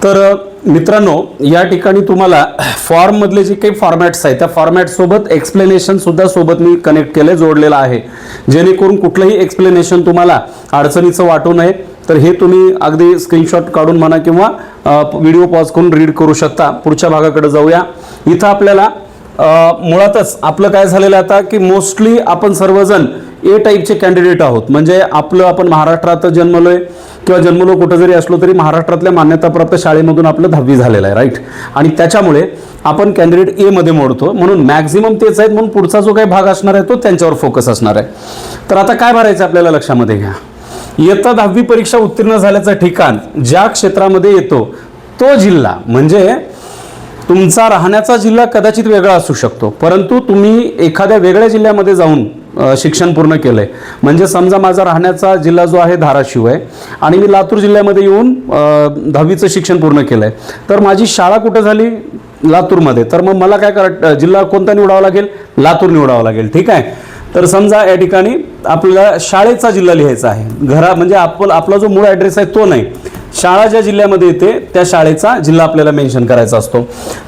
तर मित्रांनो, या ठिकाणी तुम्हाला फॉर्ममधले जे काही फॉर्मॅट्स आहेत त्या फॉर्मॅटसोबत एक्सप्लेनेशनसुद्धा सोबत मी कनेक्ट केले, जोडलेलं आहे, जेणेकरून कुठलंही एक्सप्लेनेशन तुम्हाला अडचणीचं वाटू नये. तर हे तुम्ही अगदी स्क्रीनशॉट काढून म्हणा किंवा व्हिडिओ पॉज करून रीड करू शकता. पुढच्या भागाकडे जाऊया. इथं आपल्याला मुळातच आपलं काय झालेलं आता की मोस्टली आपण सर्वजण ए टाईपचे कॅन्डिडेट आहोत. म्हणजे आपण महाराष्ट्रात जन्मलोय किंवा जन्मलो कुठं जरी असलो तरी महाराष्ट्रातल्या मान्यताप्राप्त शाळेमधून आपलं 10वी झालेलं आहे, राईट. आणि त्याच्यामुळे आपण कॅन्डिडेट ए मध्ये मोडतो, म्हणून मॅक्झिमम तेच आहेत. म्हणून पुढचा जो काही भाग असणार आहे तो त्यांच्यावर फोकस असणार आहे. तर आता काय भरायचं आपल्याला लक्षामध्ये घ्या. इयत्ता 10वी परीक्षा उत्तीर्ण झाल्याचं ठिकाण ज्या क्षेत्रामध्ये येतो तो जिल्हा, म्हणजे तुमचा राहण्याचा जिल्हा कदाचित वेगळा असू शकतो, परंतु तुम्ही एखाद्या वेगळ्या जिल्ह्यामध्ये जाऊन शिक्षण पूर्ण केलंय. म्हणजे समजा माझा राहण्याचा जिल्हा जो आहे धाराशिव आहे आणि मी लातूर जिल्ह्यामध्ये येऊन 10वीचं शिक्षण पूर्ण केलंय, तर माझी शाळा कुठं झाली? लातूरमध्ये. तर मग मला काय जिल्हा कोणता निवडावा लागेल? लातूर निवडावा लागेल, ठीक आहे. तर समजा या ठिकाणी आपल्याला शाळेचा जिल्हा लिहायचा आहे. म्हणजे आपला जो मूळ ॲड्रेस आहे तो नाही, शाळा ज्या जिल्ह्यामध्ये येते त्या शाळेचा जिल्हा आपल्याला मेन्शन करायचा असतो.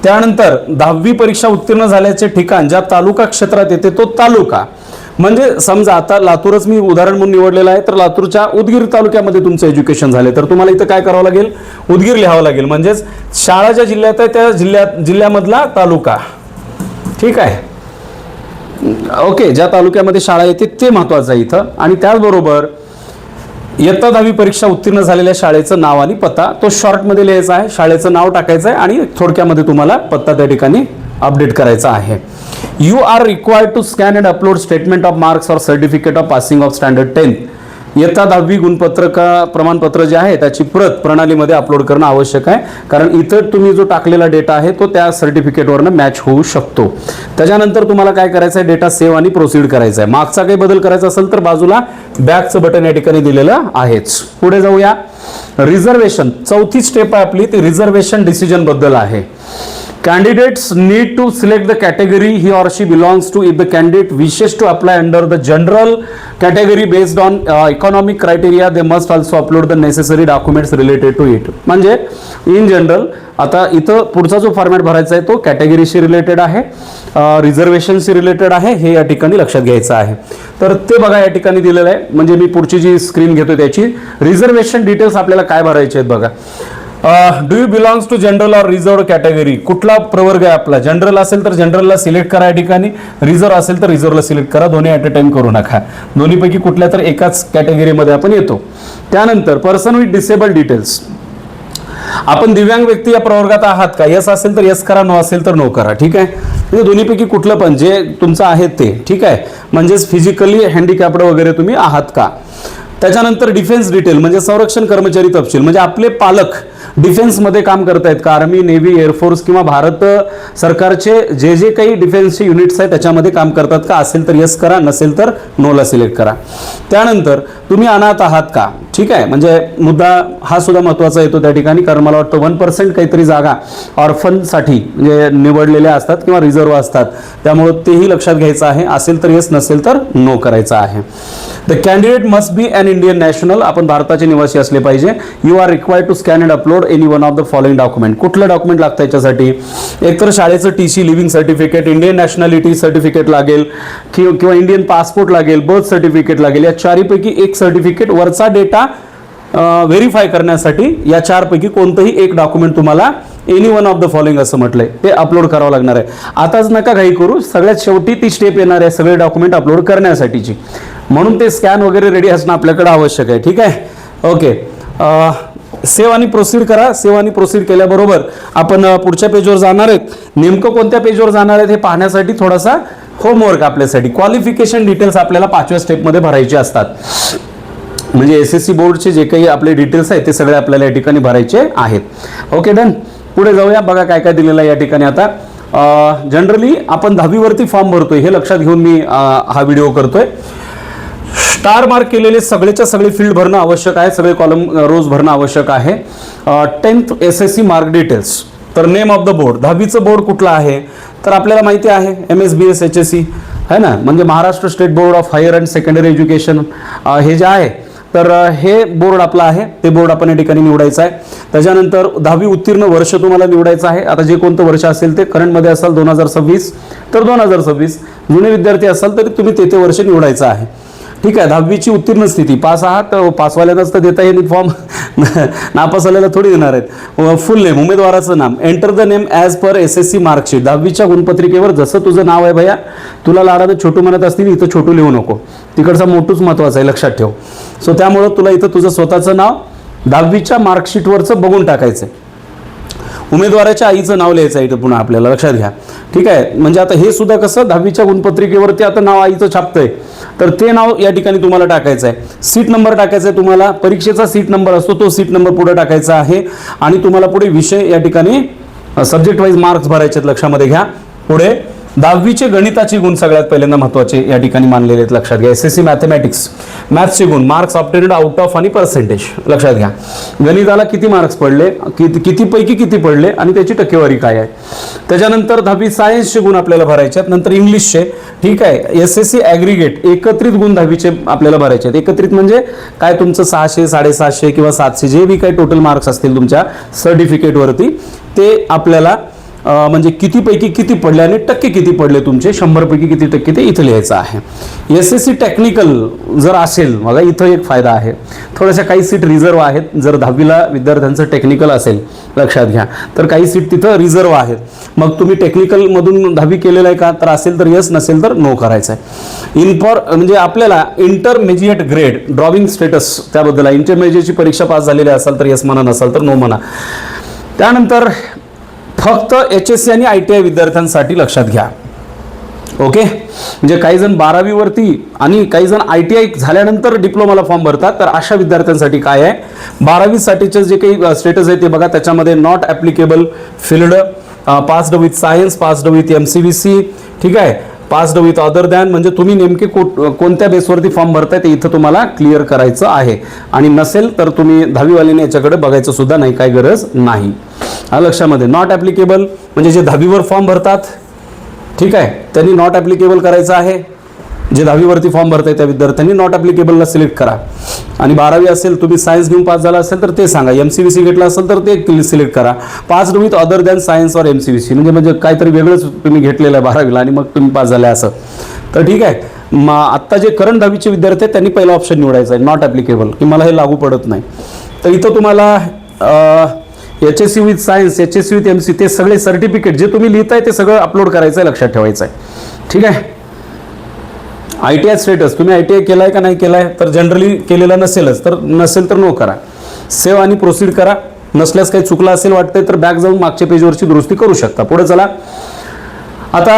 त्यानंतर 10वी परीक्षा उत्तीर्ण झाल्याचे ठिकाण ज्या तालुका क्षेत्रात येते तो तालुका. म्हणजे समजा आता लातूरच मी उदाहरण म्हणून निवडलेलं आहे, तर लातूरच्या उदगीर तालुक्यामध्ये तुमचं एज्युकेशन झाले तर तुम्हाला इथं काय करावं लागेल? उदगीर लिहावं लागेल. म्हणजेच शाळा ज्या जिल्ह्यात आहे त्या जिल्ह्यामधला तालुका, ठीक आहे. ओके, ज्या तालुक्यामध्ये शाळा येते ते महत्वाचं आहे इथं. आणि त्याचबरोबर इयत्ता 10वी परीक्षा उत्तीर्ण झालेल्या शाळेचं नाव आणि पत्ता तो शॉर्टमध्ये लिहायचा आहे. शाळेचं नाव टाकायचं आहे आणि थोडक्यामध्ये तुम्हाला पत्ता त्या ठिकाणी अपडेट करायचा आहे. You are required to scan and upload statement of marks or certificate of passing of standard 10. इयत्ता 10वी प्रमाणपत्र जे आहे त्याची प्रत प्रणालीमध्ये अपलोड करणं आवश्यक आहे, कारण इतर तुम्ही जो टाकलेला डेटा आहे तो त्या सर्टिफिकेटवरनं मॅच होऊ शकतो. त्याच्यानंतर तुम्हाला काय करायचं आहे? डेटा सेव्ह आणि प्रोसीड करायचा आहे. मागचा काही बदल करायचा असेल तर बाजूला बॅकचं बटन या ठिकाणी दिलेलं आहेच. पुढे जाऊया. रिझर्वेशन, चौथी स्टेप आहे आपली ती रिझर्वेशन डिसिजन बद्दल आहे. Candidates need to select the category he or she belongs to. If the candidate wishes to apply under the general category based on economic criteria, they must also upload the necessary documents related to it. म्हणजे in general आता इथं पुढचा जो format भरायचा आहे तो कॅटेगरीशी related आहे, रिझर्वेशनशी related आहे, हे या ठिकाणी लक्षात घ्यायचं आहे. तर ते बघा या ठिकाणी दिलेलं आहे. म्हणजे मी पुढची जी स्क्रीन घेतो त्याची रिझर्वेशन डिटेल्स आपल्याला काय भरायचे आहेत बघा. Do you belongs to general or reserve category? कुठला प्रवर्ग आहे आपला? जनरल असेल तर जनरलला सिलेक्ट करा या ठिकाणी, रिझर्व असेल तर रिझर्वला सिलेक्ट करा. दोन्ही ॲट अ टाइम करू नका. दोन्हीपैकी कुठल्या तर एकाच कॅटेगरीमध्ये आपण येतो. त्यानंतर पर्सन विथ डिसेबल डिटेल्स, आपण दिव्यांग व्यक्ती या प्रवर्गात आहात का? यस असेल तर यस करा, नो असेल तर नो करा, ठीक आहे. म्हणजे दोन्हीपैकी कुठलं पण जे तुमचं आहे ते, ठीक आहे. म्हणजेच फिजिकली हँडिकॅप्ड वगैरे तुम्ही आहात का? त्याच्यानंतर डिफेन्स डिटेल म्हणजे संरक्षण कर्मचारी तपशील, म्हणजे आपले पालक डिफेन्समध्ये काम करत आहेत का? आर्मी, नेव्ही, एअरफोर्स किंवा भारत सरकारचे जे जे काही डिफेन्सचे युनिट्स आहेत त्याच्यामध्ये काम करतात का? असेल तर यस करा, नसेल तर नोला सिलेक्ट करा. त्यानंतर तुम्ही अनाथ आहात का? ठीक आहे. म्हणजे मुद्दा हा सुद्धा महत्त्वाचा येतो त्या ठिकाणी, कारण मला वाटतं 1% काहीतरी जागा ऑर्फनसाठी म्हणजे निवडलेल्या असतात किंवा रिझर्व असतात, त्यामुळे तेही लक्षात घ्यायचं आहे. असेल तर यस, नसेल तर नो करायचं आहे. The candidate must be an Indian national, आपण भारताचे निवासी असले पाहिजे. You are required to scan and upload any one of the following document. कुठलं डॉक्युमेंट लागतं याच्यासाठी? एकतर शाळेचं TC, leaving certificate, Indian nationality certificate लागेल किंवा इंडियन पासपोर्ट लागेल, बर्थ सर्टिफिकेट लागेल. या चारीपैकी एक सर्टिफिकेट, वरचा डेटा व्हेरीफाय करण्यासाठी या चारपैकी कोणतंही एक डॉक्युमेंट तुम्हाला any one of the following असं म्हटलंय ते अपलोड करावं लागणार आहे. आताच नका घाई करू, सगळ्यात शेवटी ती स्टेप येणार आहे सगळे डॉक्युमेंट अपलोड करण्यासाठीची. म्हणून ते स्कॅन वगैरे रेडी असणं आपल्याकडे आवश्यक आहे, ठीक आहे. ओके, सेव्ह आणि प्रोसीड करा. सेव्ह आणि प्रोसीड केल्याबरोबर आपण पुढच्या पेजवर जाणार आहेत. नेमकं कोणत्या पेजवर जाणार आहेत हे पाहण्यासाठी थोडासा होमवर्क आपल्यासाठी. क्वालिफिकेशन डिटेल्स आपल्याला 5व्या स्टेपमध्ये भरायचे असतात. म्हणजे SSC बोर्डचे जे काही आपले डिटेल्स आहेत ते सगळे आपल्याला या ठिकाणी भरायचे आहेत. Okay, done. पुढे जाऊया. बघा काय काय दिलेलं आहे या ठिकाणी. आता जनरली आपण 10वी वरती फॉर्म भरतोय हे लक्षात घेऊन मी हा व्हिडिओ करतोय. स्टार मार्क केलेले सगळेच्या सगळे फील्ड भरणं आवश्यक आहे, सगळे कॉलम रोज भरणं आवश्यक आहे. 10th SSC mark details. तर नेम ऑफ द बोर्ड, 10वीचं बोर्ड कुठलं आहे तर आपल्याला माहिती आहे MSBS HSE है ना, म्हणजे Maharashtra state board of higher and secondary education हे जे आहे तर हे बोर्ड आपलं आहे, ते बोर्ड आपण या ठिकाणी निवडायचं आहे. त्याच्यानंतर 10वी उत्तीर्ण वर्ष तुम्हाला निवडायचं आहे. आता जे कोणतं वर्ष असेल ते, करंटमध्ये असाल 2026 तर 2026, जुने विद्यार्थी असाल तरी तुम्ही ते वर्ष निवडायचं आहे. ठीक आहे. 10वीची उत्तीर्ण स्थिती, पास आहात तर पासवाल्यांनाच तर देता येईल फॉर्म, नापास आलेला थोडी देणार आहेत. फुल नेम, उमेदवाराचं नाम, enter the name as per SSC marksheet. 10वीच्या गुणपत्रिकेवर जसं तुझं नाव आहे भैया, तुला लाडानं छोटू म्हणत असतील, इथं छोटू लिहू नको, तिकडचा मोठूच महत्त्वाचं आहे, लक्षात ठेव. सो त्यामुळं तुला इथं तुझं स्वतःचं नाव 10वीच्या मार्कशीटवरचं बघून टाकायचं आहे. उमेदवाराच्या आईचं नाव लिहायचं आहे इथं पुन्हा आपल्याला, लक्षात घ्या. ठीक आहे. म्हणजे आता हे सुद्धा कसं 10वीच्या गुणपत्रिकेवरती आता नाव आईचं छापतंय, तर ते नाव या ठिकाणी तुम्हाला टाकायचं आहे. सीट नंबर टाकायचा आहे तुम्हाला, परीक्षेचा सीट नंबर असतो तो सीट नंबर पुढे टाकायचा आहे. आणि तुम्हाला पुढे विषय या ठिकाणी सब्जेक्ट वाईज मार्क्स भरायचे आहेत, लक्षामध्ये घ्या. पुढे 10वीचे गणिताचे गुण सगळ्यात पहिल्यांदा महत्त्वाचे या ठिकाणी मानलेले आहेत, लक्षात घ्या. SSC मॅथमॅटिक्स, मॅथ्सचे गुण, मार्क्स ऑब्टेन्ड आउट ऑफ आणि पर्सेंटेज, लक्षात घ्या. गणिताला किती मार्क्स पडले, किती पैकी किती पडले आणि त्याची टक्केवारी काय आहे. त्याच्यानंतर 10वी सायन्सचे गुण आपल्याला भरायचे आहेत. नंतर इंग्लिशचे, ठीक आहे. SSC ॲग्रिगेट एकत्रित गुण 10वीचे आपल्याला भरायचे आहेत. एकत्रित म्हणजे काय, तुमचं 600, 750 किंवा 700 जे बी काही टोटल मार्क्स असतील तुमच्या सर्टिफिकेटवरती, ते आपल्याला म्हणजे किती पैकी किती पडले आणि टक्के किती पडले तुमचे, 100 पैकी किती टक्के, ते इथं लिहायचं आहे. SSC टेक्निकल जर असेल, बघा इथं एक फायदा आहे, थोड्याशा काही सीट रिझर्व आहेत. जर 10वीला विद्यार्थ्यांचं टेक्निकल असेल, लक्षात घ्या, तर काही सीट तिथं रिझर्व आहेत. मग तुम्ही टेक्निकलमधून 10वी केलेलं आहे का, तर असेल तर यस, नसेल तर नो करायचं आहे. म्हणजे आपल्याला इंटरमिजिएट ग्रेड, ड्रॉविंग स्टेटस, त्याबद्दल इंटरमिजिएटची परीक्षा पास झालेली असाल तर यस म्हणा, नसाल तर नो म्हणा. त्यानंतर फक्त HSC आणि ITI विद्यार्थ्यांसाठी, लक्षात घ्या. ओके. म्हणजे काही जण 12वीवरती आणि काही जण ITI झाल्यानंतर डिप्लोमाला फॉर्म भरतात, तर अशा विद्यार्थ्यांसाठी काय आहे, 12वीसाठीचं जे काही स्टेटस आहे ते बघा. त्याच्यामध्ये not applicable field, passed with science, passed with MCVC, ठीक आहे, पास्ड विथ अदर दॅन, म्हणजे तुम्ही नेमके कोणत्या बेसवरती फॉर्म भरताय ते इथं तुम्हाला क्लिअर करायचं आहे. आणि नसेल तर तुम्ही 10वीवाल्याने याच्याकडे बघायचं सुद्धा नाही, काय गरज नाही. लक्षामध्ये, नॉट ॲप्लिकेबल म्हणजे जे 10वीवर फॉर्म भरतात, ठीक आहे, त्यांनी नॉट ॲप्लिकेबल करायचं आहे. जे 10वीवरती फॉर्म भरताय त्या विद्यार्थ्यांनी नॉट ॲप्लिकेबलला सिलेक्ट करा. आणि 12वी असेल, तुम्ही सायन्स घेऊन पास झाला असेल तर ते सांगा, MCVC घेतला असेल तर ते सिलेक्ट करा. Passed with other than science और MCVC म्हणजे काहीतरी वेगळंच तुम्ही घेतलेलं आहे 12वीला आणि मग तुम्ही पास झाले असं, तर ठीक आहे. आत्ता जे करंट 10वीचे विद्यार्थी आहेत त्यांनी पहिला ऑप्शन निवडायचा आहे, नॉट ॲप्लिकेबल, की मला हे लागू पडत नाही. तर इथं तुम्हाला HSC with science, HSC with MC, ते सगळे सर्टिफिकेट जे तुम्ही लिहिताय ते सगळं अपलोड करायचं आहे, लक्षात ठेवायचं आहे. ठीक आहे. ITI स्टेटस, तुम्ही ITI केलाय का नाही केलाय, तर जनरली केलेला नसेलच, तर नसेल तर नो करा, सेव्ह आणि प्रोसीड करा. नसल्यास काही चुकलं असेल वाटतंय तर बॅक जाऊन मागच्या पेजवरची दुरुस्ती करू शकता. पुढे चला. आता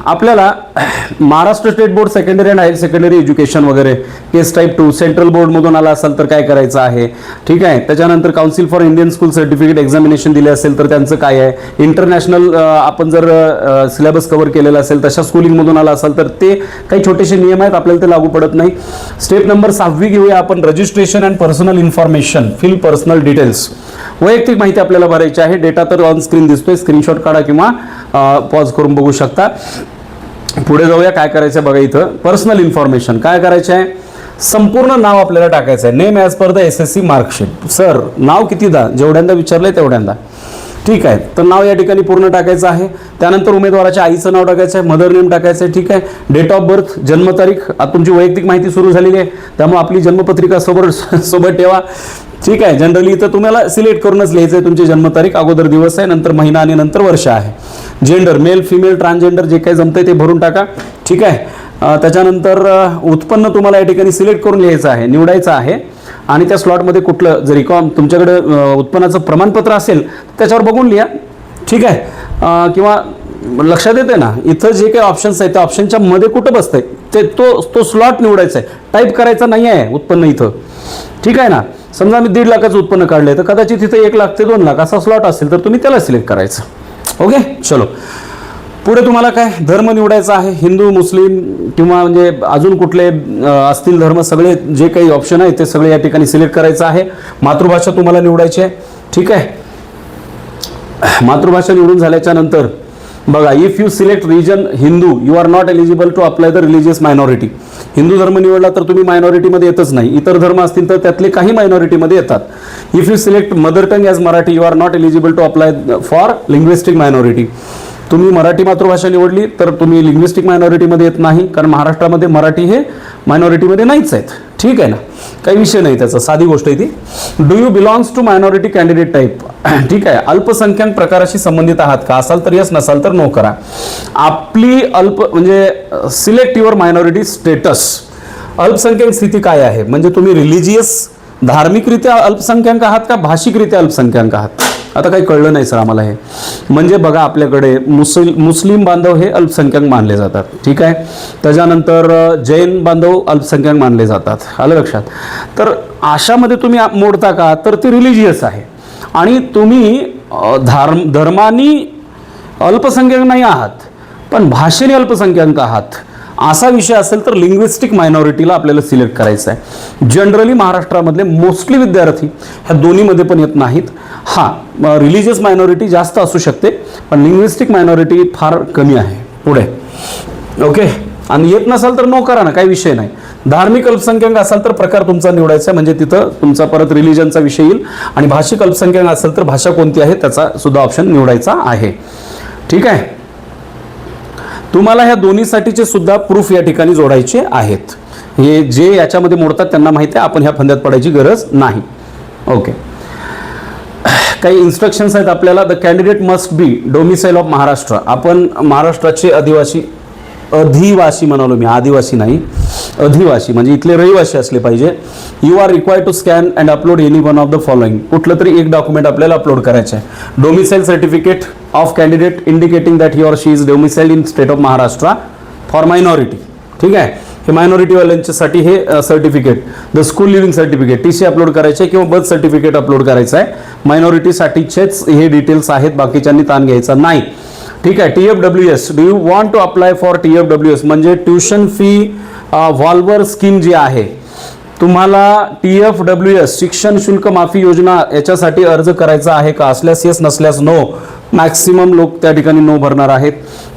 आपल्याला Maharashtra state board secondary and higher secondary education वगैरे केस टाईप 2 सेंट्रल बोर्डमधून आला असाल तर काय करायचं आहे, ठीक आहे. त्याच्यानंतर council for Indian school certificate examination दिले असेल तर त्यांचं काय आहे, इंटरनॅशनल आपण जर सिलेबस कव्हर केलेला असेल तशा स्कूलिंगमधून आला असाल तर ते काही छोटेसे नियम आहेत, आपल्याला ते लागू पडत नाही. स्टेप नंबर 6वी घेऊया आपण, registration and personal information, fill personal details. वैयक्तिक माहिती आपल्याला भरायची आहे. डेटा तर ऑन स्क्रीन दिसतोय, स्क्रीनशॉट काढा किंवा पॉज करून बघू शकता. पुढे जाऊया. काय करायचं बघा, इथं पर्सनल इन्फॉर्मेशन काय करायचं आहे, संपूर्ण नाव आपल्याला टाकायचं आहे. Name as per the SSC marksheet. Sir नाव कितीदा, जेवढ्यांदा विचारलंय तेवढ्यांदा, ठीक आहे. तर नाव या ठिकाणी पूर्ण टाकायचं आहे. त्यानंतर उमेदवाराच्या आईचं नाव टाकायचं आहे, मदर नेम टाकायचं आहे, ठीक आहे. डेट ऑफ बर्थ, जन्मतारीख. आता तुमची वैयक्तिक माहिती सुरू झालेली आहे त्यामुळे आपली जन्मपत्रिका सोबत ठेवा, ठीक आहे. जनरली इथं तुम्हाला सिलेक्ट करूनच लिहायचं आहे तुमची जन्मतारीख, अगोदर दिवस आहे, नंतर महिना आणि नंतर वर्ष आहे. जेंडर, मेल फिमेल ट्रान्सजेंडर जे काही जमतंय ते भरून टाका, ठीक आहे. त्याच्यानंतर उत्पन्न तुम्हाला या ठिकाणी सिलेक्ट करून लिहायचं आहे, निवडायचं आहे. आणि त्या स्लॉटमध्ये कुठलं जरी तुमच्याकडे उत्पन्नाचं प्रमाणपत्र असेल त्याच्यावर बघून लिहा, ठीक आहे. किंवा लक्षात येते ना, इथं जे काही ऑप्शन्स आहेत त्या ऑप्शनच्या मध्ये कुठं बसतंय ते तो स्लॉट निवडायचा आहे, टाईप करायचा नाही आहे उत्पन्न इथं, ठीक आहे ना. समजा मी 1.5 लाखाचं उत्पन्न काढलंय तर कदाचित तिथं 1 लाख ते 2 लाख असा स्लॉट असेल तर तुम्ही त्याला सिलेक्ट करायचं. ओके. चलो पुढे तुम्हाला काय धर्म निवडायचा आहे, हिंदू, मुस्लिम किंवा म्हणजे अजून कुठले असतील धर्म, सगळे जे काही ऑप्शन आहे ते सगळे या ठिकाणी सिलेक्ट करायचं आहे. मातृभाषा तुम्हाला निवडायची आहे, ठीक आहे. मातृभाषा निवडून झाल्याच्या नंतर बघा, if you select religion Hindu you are not eligible to apply the religious minority. Hindu धर्म निवडला तर तुम्ही मायनॉरिटीमध्ये येतच नाही. इतर धर्म असतील तर त्यातले काही मायनॉरिटीमध्ये येतात. If you select mother tongue as Marathi you are not eligible to apply for linguistic minority. तुम्ही मराठी मातृभाषा निवडली तर तुम्ही लिंग्विस्टिक मायनॉरिटीमध्ये येत नाही, कारण महाराष्ट्रामध्ये मराठी हे मायनॉरिटीमध्ये नाहीच आहेत. ठीक आहे ना, काही विषय नाही त्याचा, साधी गोष्ट आहे ती. Do you belongs to minority candidate type. ठीक आहे, अल्पसंख्याक प्रकाराशी संबंधित आहात का, असाल तर यस, नसाल तर नो करा. आपली म्हणजे सिलेक्ट युअर मायनॉरिटी स्टेटस. अल्पसंख्याक स्थिती काय आहे, म्हणजे तुम्ही रिलिजियस धार्मिकरित्या अल्पसंख्याक आहात का भाषिकरित्या अल्पसंख्याक आहात. आता काही कळलं नाही सर आम्हाला हे. म्हणजे बघा, आपल्याकडे मुस्लिम बांधव हे अल्पसंख्याक मानले जातात. ठीक आहे, त्याच्यानंतर जैन बांधव अल्पसंख्याक मानले जातात. आलं लक्षात. तर अशामध्ये तुम्ही मोडता का, तर ते रिलिजियस आहे. आणि तुम्ही धर्मानी अल्पसंख्याक नाही आहात पण भाषेने अल्पसंख्याक आहात, असा विषय असेल तर लिंग्विस्टिक मायनॉरिटीला आपल्याला सिलेक्ट करायचं आहे. जनरली महाराष्ट्रामधले मोस्टली विद्यार्थी ह्या दोन्हीमध्ये पण येत नाहीत. हां, रिलिजियस मायनॉरिटी जास्त असू शकते पण लिंग्विस्टिक मायनॉरिटी फार कमी आहे. पुढे ओके. आणि येत नसाल तर नो करा ना, काही विषय नाही. धार्मिक अल्पसंख्याक असाल तर प्रकार तुमचा निवडायचा, म्हणजे तिथं तुमचा परत रिलिजनचा विषय येईल. आणि भाषिक अल्पसंख्याक असेल तर भाषा कोणती आहे त्याचा सुद्धा ऑप्शन निवडायचा आहे. ठीक आहे, तुम्हाला ह्या दोन्हीसाठीचे सुद्धा प्रूफ या ठिकाणी जोडायचे आहेत. हे जे याच्यामध्ये मोडतात त्यांना माहिती आहे, आपण ह्या फंद्यात पडायची गरज नाही. ओके, काही इन्स्ट्रक्शन्स आहेत आपल्याला. The candidate must B domicile of Maharashtra. आपण महाराष्ट्राचे अधिवासी म्हणालो मी, आदिवासी नाही, अधिवासी म्हणजे इथले रहिवासी असले पाहिजे. You are required to scan and upload any one of the following. कुठलं तरी एक डॉक्युमेंट आपल्याला अपलोड करायचं आहे. Domicile certificate of candidate indicating that he or she is domiciled in state of Maharashtra for minority. ठीक आहे, हे मायनॉरिटीवाल्यांच्यासाठी हे certificate. The school leaving certificate, T C upload करायचे किंवा बर्थ सर्टिफिकेट अपलोड करायचं आहे. मायनॉरिटीसाठीचेच हे डिटेल्स आहेत, बाकीच्यांनी ताण घ्यायचा नाही. ठीक आहे, TFWS. Do you want to apply for TFWS म्हणजे ट्युशन फी व्हॉल्वर स्कीम जी आहे, तुम्हाला TFWS शिक्षण शुल्क माफी योजना याच्यासाठी अर्ज करायचा आहे का. असल्यास येस, नसल्यास नो. मॅक्सिमम लोक त्या ठिकाणी नो भरणार आहेत.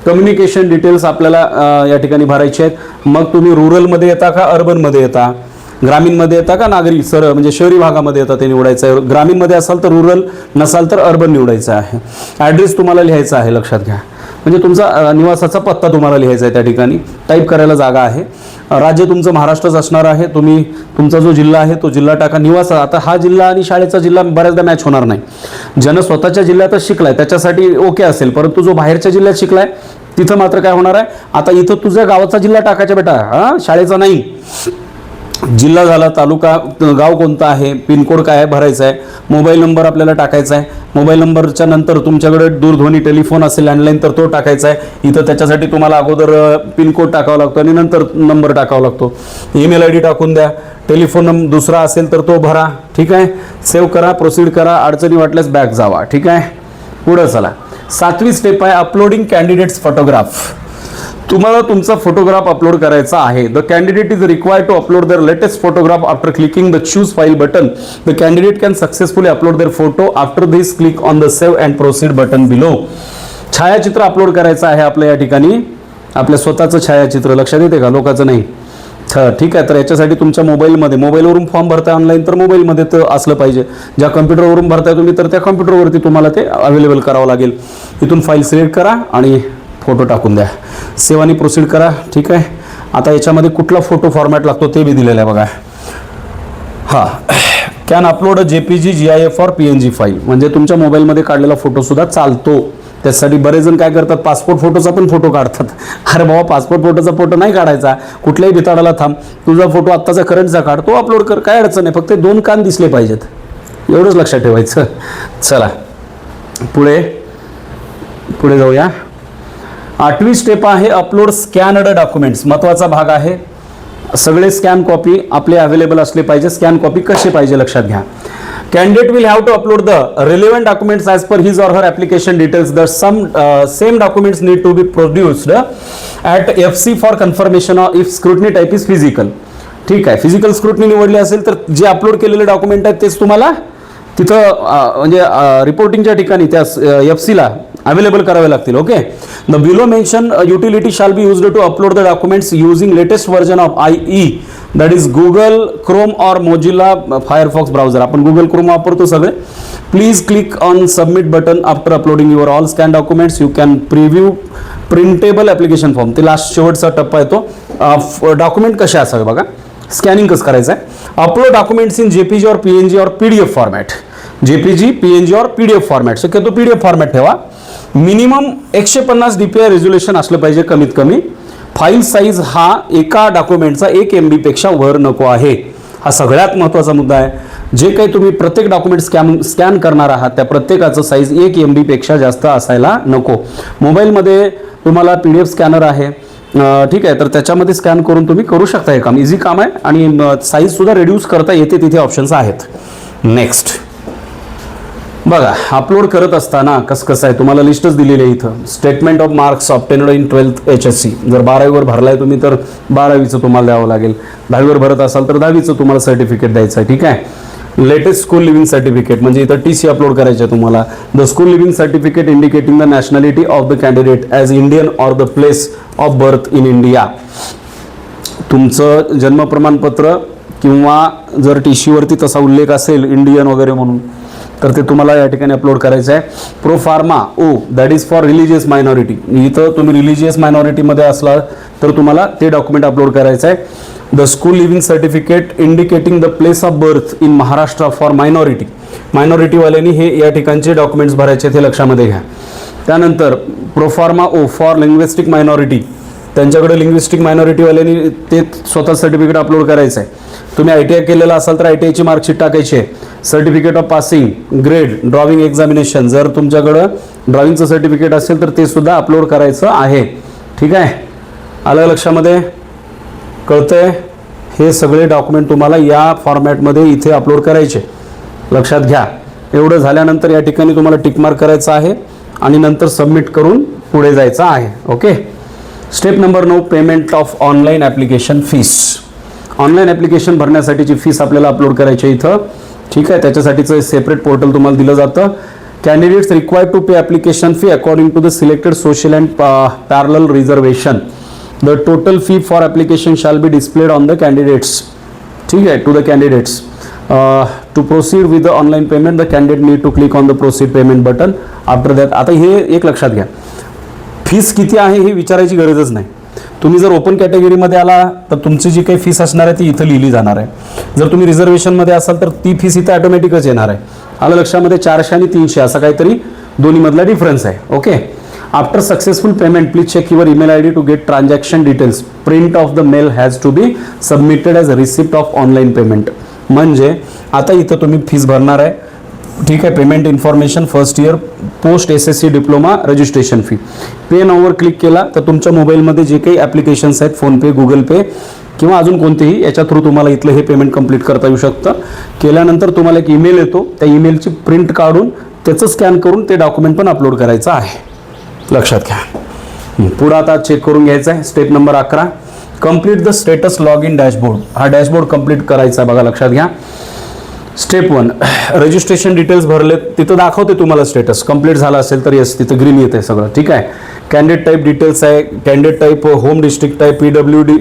कम्युनिकेशन डिटेल्स आपल्याला या ठिकाणी भरायचे आहेत. मग तुम्ही रुरलमध्ये येता का अर्बनमध्ये येता, ग्रामीणमध्ये येता का नागरी म्हणजे शहरी भागामध्ये येता ते निवडायचं आहे. ग्रामीणमध्ये असाल तर रुरल, नसाल तर अर्बन निवडायचं आहे. ॲड्रेस तुम्हाला लिहायचा आहे, लक्षात घ्या. म्हणजे तुमचा निवासाचा पत्ता तुम्हाला लिहायचा आहे त्या ठिकाणी. टाईप करायला जागा आहे. राज्य तुमचं महाराष्ट्रच असणार आहे. तुम्ही तुमचा जो जिल्हा आहे तो जिल्हा टाका. निवास, आता हा जिल्हा आणि शाळेचा जिल्हा बऱ्याचदा मॅच होणार नाही. ज्यानं स्वतःच्या जिल्ह्यातच शिकलाय त्याच्यासाठी ओके असेल, परंतु जो बाहेरच्या जिल्ह्यात शिकलाय तिथं मात्र काय होणार आहे. आता इथं तुझ्या गावाचा जिल्हा टाकायचा बेटा, हां, शाळेचा नाही. जिल्हा झाला, तालुका, गाव कोणता आहे, पिनकोड काय आहे भरायचा आहे. मोबाईल नंबर आपल्याला टाकायचा आहे. मोबाईल नंबरच्या नंतर तुमच्याकडे दूरध्वनी टेलिफोन असेल लँडलाईन तर तो टाकायचा आहे. इथं त्याच्यासाठी तुम्हाला अगोदर पिनकोड टाकावा लागतो आणि नंतर नंबर टाकावा लागतो. ईमेल ID टाकून द्या. टेलिफोन दुसरा असेल तर तो भरा. ठीक आहे, सेव्ह करा, प्रोसीड करा. अडचणी वाटल्यास बॅक जावा. ठीक आहे, पुढं चला. 7वी स्टेप आहे अपलोडिंग कॅन्डिडेट्स फोटोग्राफ. तुम्हाला तुमचा फोटोग्राफ अपलोड करायचा आहे. The candidate is required to upload their latest photograph after clicking the choose file button. The candidate can successfully upload their photo after this click on the save and proceed button below. छायाचित्र upload करायचं आहे आपल्या या ठिकाणी, आपल्या स्वतःचं छायाचित्र. लक्षात येते का, लोकांचं नाही. ठीक आहे, तर याच्यासाठी तुमच्या मोबाईलवरून फॉर्म भरताय ऑनलाईन तर मोबाईलमध्ये तर असलं पाहिजे. ज्या कम्प्युटरवरून भरताय तुम्ही तर त्या कम्प्युटरवरती तुम्हाला ते अवेलेबल करावं लागेल. इथून फाईल सिलेक्ट करा आणि फोटो टाकून द्या. सेव्ह आणि प्रोसीड करा. ठीक आहे, आता याच्यामध्ये कुठला फोटो फॉर्मॅट लागतो ते बी दिलेलं आहे बघा. हां, कॅन अपलोड JPG GIF और PNG फाईल, म्हणजे तुमच्या मोबाईलमध्ये काढलेला फोटोसुद्धा चालतो. त्यासाठी बरेच जण काय करतात, पासपोर्ट फोटोचा पण फोटो काढतात. अरे बाबा, पासपोर्ट फोटोचा फोटो नाही काढायचा. कुठल्याही भिताडाला थांब, तुझा फोटो आत्ताचा करंटचा काढ, तो अपलोड कर, काय अडचण आहे. फक्त 2 कान दिसले पाहिजेत, एवढंच लक्षात ठेवायचं. चला पुढे जाऊया. 8वी स्टेप आहे अपलोड स्कॅनड डॉक्युमेंट्स. महत्त्वाचा भाग आहे. सगळे स्कॅन कॉपी आपले अवेलेबल असले पाहिजे. स्कॅन कॉपी कसे पाहिजे लक्षात घ्या. Candidate will have to upload the relevant documents as per his or her application details. The same documents need to be produced at FC for confirmation if scrutiny type is physical. ठीक आहे, physical scrutiny निवडली असेल तर जे upload केलेले document आहेत तेच तुम्हाला तिथं म्हणजे रिपोर्टिंगच्या ठिकाणी त्या FCला अवेलेबल करावे लागतील. Okay. The below mention utility shall be used to upload the documents using latest version of IE, that is Google Chrome or Mozilla Firefox browser. आपण गुगल क्रोम वापरतो सगळे. Please click on submit button after uploading your all scan documents. You can preview printable application form. ते last शेवटचा टप्पा येतो. Document कसे असावे बघा, स्कॅनिंग कसं करायचं आहे. अपलोड डॉक्युमेंट्स इन JPG और PNG और PDF फॉर्मॅट. JPG, PNG और PDF फॉर्मॅट. शक्यतो PDF फॉर्मॅट ठेवा. मिनिमम 150 DPI रेझोल्युशन असलं पाहिजे कमीत कमी. फाईल साईज हा एका डॉक्युमेंटचा 1 MB पेक्षा वर नको आहे. हा सगळ्यात महत्त्वाचा मुद्दा आहे. जे काही तुम्ही प्रत्येक डॉक्युमेंट स्कॅन करणार आहात त्या प्रत्येकाचं साईज 1 MB पेक्षा जास्त असायला नको. मोबाईलमध्ये तुम्हाला PDF स्कॅनर आहे, ठीक आहे, तर त्याच्यामध्ये स्कॅन करून तुम्ही करू शकता. हे काम इझी काम आहे आणि साईजसुद्धा रिड्यूस करता येते. तिथे ऑप्शन्स आहेत. नेक्स्ट बघा, अपलोड करत असताना कसं आहे तुम्हाला लिस्टच दिलेली आहे इथं. Statement of marks obtained in 12th HSC. जर 12वीवर भरलाय तुम्ही तर 12वीचं तुम्हाला द्यावं लागेल. 10वीवर भरत असाल तर 10वीचं तुम्हाला सर्टिफिकेट द्यायचं आहे. ठीक आहे. लेटेस्ट स्कूल लिव्हिंग सर्टिफिकेट म्हणजे इथं TC अपलोड करायचं आहे तुम्हाला. The school leaving certificate indicating the nationality of the candidate as Indian or the place of birth in India. तुमचं जन्म प्रमाणपत्र किंवा जर TC वरती तसा उल्लेख असेल इंडियन वगैरे म्हणून तर ते तुम्हाला या ठिकाणी अपलोड करायचं आहे. Pro pharma O, that is for religious minority. इथं तुम्ही रिलिजियस मायनॉरिटीमध्ये असला तर तुम्हाला ते डॉक्युमेंट अपलोड करायचं आहे. The school leaving certificate indicating the place of birth in Maharashtra for minority. मायनॉरिटीवाल्यांनी हे या ठिकाणचे डॉक्युमेंट्स भरायचे ते लक्षामध्ये घ्या. त्यानंतर proforma O for linguistic minority. त्यांच्याकडे लिंग्विस्टिक मायनॉरिटीवाल्यांनी ते स्वतः सर्टिफिकेट अपलोड करायचं आहे. तुम्ही ITI केलेला असाल तर ITIची मार्कशीट टाकायची आहे. Certificate of passing grade drawing examination, जर तुमच्याकडं ड्रॉइंगचं सर्टिफिकेट असेल तर ते सुद्धा अपलोड करायचं आहे. ठीक आहे, आलं लक्षामध्ये, कळतंय. हे सगळे डॉक्युमेंट तुम्हाला या फॉर्मॅटमध्ये इथे अपलोड करायचे, लक्षात घ्या. एवढं झाल्यानंतर या ठिकाणी तुम्हाला टिक मार्क करायचं आहे आणि नंतर सबमिट करून पुढे जायचं आहे. Okay. Step number 9, payment of online application fees. Online application भरण्यासाठीची फीस आपल्याला अपलोड करायची इथं. ठीक आहे, त्याच्यासाठीचं सेपरेट पोर्टल तुम्हाला दिलं जातं. Candidates required to pay application fee according to the selected social and parallel reservation. The total fee for application shall be displayed on the candidates. ठीक आहे, to the candidates. To proceed with the online payment the candidate need to click on the proceed payment button. After that, आता हे एक लक्षात घ्या, fees किती आहे हे विचारायची गरजच नाही. तुम्ही जर ओपन कॅटेगरीमध्ये आला तर तुमची जी काही फीस असणार आहे ती इथं लिहिली जाणार आहे. जर तुम्ही रिझर्वेशनमध्ये असाल तर ती फीस इथं ऑटोमॅटिकच येणार आहे. आलं लक्षामध्ये, 400 आणि 300 असा काहीतरी दोन्हीमधला डिफरन्स आहे. Okay. After successful payment please check your email ID to get transaction details. Print of the mail has to be submitted as a receipt of online payment. म्हणजे आता इथं तुम्ही फीस भरणार आहे. ठीक आहे, payment information first year post SSC diploma registration fee. Pay नाववर click केला तर तुमच्या मोबाईलमध्ये जे काही ॲप्लिकेशन्स आहेत, फोनपे, गुगल पे किंवा अजून कोणतेही, याच्या थ्रू तुम्हाला इथलं हे पेमेंट कंप्लीट करता येऊ शकतं. केल्यानंतर तुम्हाला एक ईमेल येतो, त्या ईमेलची प्रिंट काढून त्याचं स्कॅन करून ते डॉक्युमेंट पण अपलोड करायचं आहे. लक्षात घ्या. पुढं आता चेक करून घ्यायचं आहे. Step number 11, complete the status log in dashboard. हा डॅशबोर्ड कंप्लीट करायचा आहे बघा, लक्षात घ्या. स्टेप 1, रजिस्ट्रेशन डिटेल्स भरले, तिथं दाखवते तुम्हाला स्टेटस कंप्लीट झाला असेल तर येस, तिथं ग्रीन येते सगळं. ठीक आहे. कॅन्डिडेट टाईप डिटेल्स आहे. Candidate type home district type PWD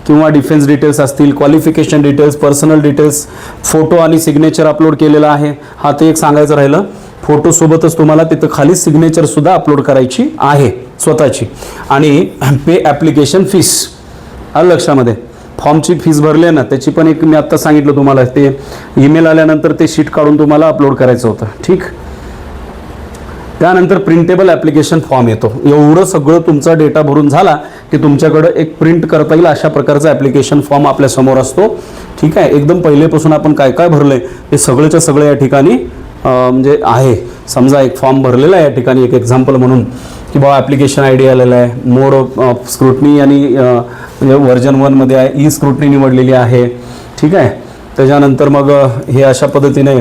किंवा डिफेन्स डिटेल्स असतील. Qualification details, personal details, photo आणि सिग्नेचर अपलोड केलेला आहे. हा ते एक सांगायचं राहिलं. फोटोसोबतच तुम्हाला तिथं खाली सिग्नेचरसुद्धा अपलोड करायची आहे स्वतःची. आणि पे ॲप्लिकेशन फीस. आलं लक्षामध्ये. फॉर्मची फीस भरली ना, त्याची पण एक मी आत्ता सांगितलं तुम्हाला, ते ईमेल आल्यानंतर ते शीट काढून तुम्हाला अपलोड करायचं होतं. ठीक. त्यानंतर प्रिंटेबल ॲप्लिकेशन फॉर्म येतो. एवढं सगळं तुमचा डेटा भरून झाला की तुमच्याकडं एक प्रिंट करता येईल अशा प्रकारचा ॲप्लिकेशन फॉर्म आपल्या समोर असतो. ठीक आहे. एकदम पहिलेपासून आपण काय काय भरलंय हे सगळंच्या सगळं या ठिकाणी म्हणजे आहे. समजा एक फॉर्म भरलेला आहे या ठिकाणी, एक एक्झाम्पल म्हणून की बाबा ॲप्लिकेशन ID आलेला आहे, मोड ऑफ स्क्रुटनी आणि म्हणजे व्हर्जन 1मध्ये आहे, ई स्क्रुटनी निवडलेली आहे. ठीक आहे. त्याच्यानंतर मग हे अशा पद्धतीने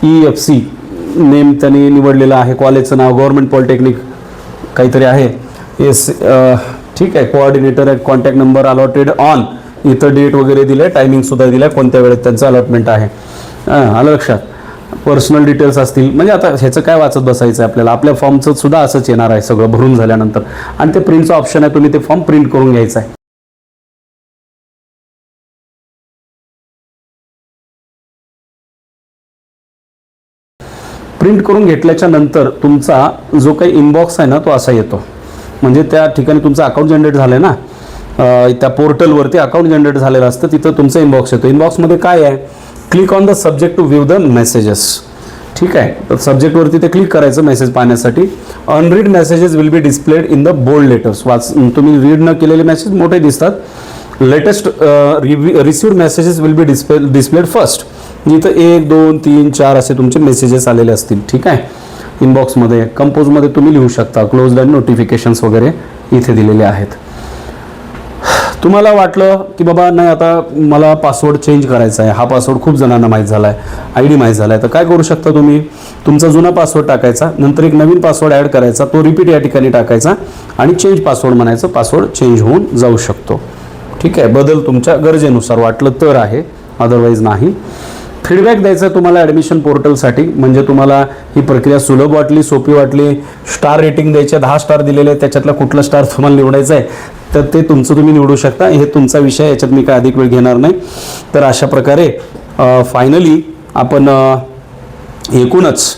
EFC नेम त्यांनी निवडलेलं आहे. कॉलेजचं नाव गव्हर्नमेंट पॉलिटेक्निक काहीतरी आहे. ठीक आहे. कोऑर्डिनेटर आहे, कॉन्टॅक्ट नंबर अलॉटेड ऑन, इथं डेट वगैरे दिलं आहे, टायमिंगसुद्धा दिलं आहे, कोणत्या वेळेत त्यांचं अलॉटमेंट आहे. आलं लक्षात. पर्सनल डिटेल्स असतील, म्हणजे आता ह्याचं काय वाचत बसायचं आहे आपल्याला, आपल्या फॉर्मचं सुद्धा असंच येणार आहे सगळं भरून झाल्यानंतर. आणि ते प्रिंटचं ऑप्शन आहे, तुम्ही ते फॉर्म प्रिंट करून घ्यायचं आहे. प्रिंट करून घेतल्याच्या नंतर तुमचा जो काही इनबॉक्स आहे ना तो असा येतो. म्हणजे त्या ठिकाणी तुमचं अकाउंट जनरेट झालं आहे ना, त्या पोर्टलवरती अकाउंट जनरेट झालेलं असतं, तिथं तुमचा इनबॉक्स येतो. इनबॉक्समध्ये काय आहे, click on the subject to view the messages. ठीक आहे, तर सब्जेक्टवरती ते क्लिक करायचं मेसेज पाहण्यासाठी. Unread messages will be displayed in the bold letters. तुम्ही रीड न केलेले मेसेज मोठे दिसतात. Latest received messages will be displayed first. इथं 1 2 3 4 असे तुमचे मेसेजेस आलेले असतील. ठीक आहे, इनबॉक्समध्ये. कंपोजमध्ये तुम्ही लिहू शकता क्लोज्ड अँड नोटिफिकेशन्स वगैरे इथे दिलेले आहेत. तुम्हाला वाटलं की बाबा नाही आता मला पासवर्ड चेंज करायचा आहे, हा पासवर्ड खूप जणांना माहीत झाला आहे, आय डी माहीत झाला आहे, तर काय करू शकता तुम्ही, तुमचा जुना पासवर्ड टाकायचा, नंतर एक नवीन पासवर्ड ॲड करायचा, तो रिपीट या ठिकाणी टाकायचा आणि चेंज पासवर्ड म्हणायचं. पासवर्ड चेंज होऊन जाऊ शकतो. ठीक आहे, बदल तुमच्या गरजेनुसार वाटलं तर आहे, अदरवाईज नाही. फीडबॅक द्यायचा आहे तुम्हाला ॲडमिशन पोर्टलसाठी. म्हणजे तुम्हाला ही प्रक्रिया सुलभ वाटली, सोपी वाटली. स्टार रेटिंग द्यायचे, 10 स्टार दिलेले आहेत, त्याच्यातला कुठला स्टार तुम्हाला निवडायचा आहे तर ते तुमचं तुम्ही निवडू शकता. हे तुमचा विषय, याच्यात मी काय अधिक वेळ घेणार नाही. तर अशा प्रकारे फायनली आपण एकूणच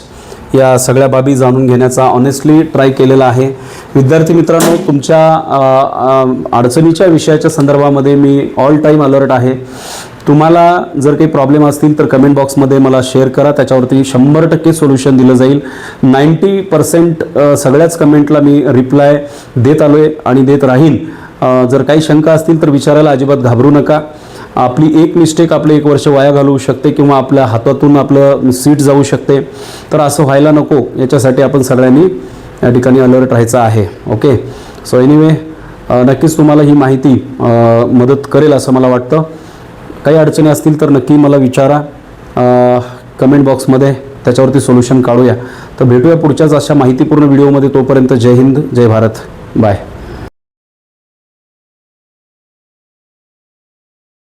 या सगळ्या बाबी जाणून घेण्याचा ऑनेस्टली ट्राय केलेला आहे. विद्यार्थी मित्रांनो, तुमच्या अडचणीच्या विषयाच्या संदर्भामध्ये मी ऑल टाईम अलर्ट आहे. तुम्हाला जर काही प्रॉब्लेम असतील तर कमेंट बॉक्समध्ये मला शेअर करा, त्याच्यावरती 100% सोल्युशन दिलं जाईल. 90% सगळ्याच कमेंटला मी रिप्लाय देत आलो आहे आणि देत राहीन. जर काही शंका असतील तर विचारायला अजिबात घाबरू नका. आपली एक मिस्टेक आपलं 1 वर्ष वाया घालवू शकते किंवा आपल्या हातातून आपलं सीट जाऊ शकते. तर असं व्हायला नको, याच्यासाठी आपण सगळ्यांनी या ठिकाणी अलर्ट राहायचं आहे. ओके, सो एनिवे, नक्कीच तुम्हाला ही माहिती मदत करेल असं मला वाटतं. काही अडचणी असतील तर नक्की मला विचारा कमेंट बॉक्समध्ये, त्याच्यावरती सोल्युशन काढूया. तर भेटूया पुढच्याच अशा माहितीपूर्ण व्हिडिओमध्ये. तोपर्यंत जय हिंद, जय भारत, बाय.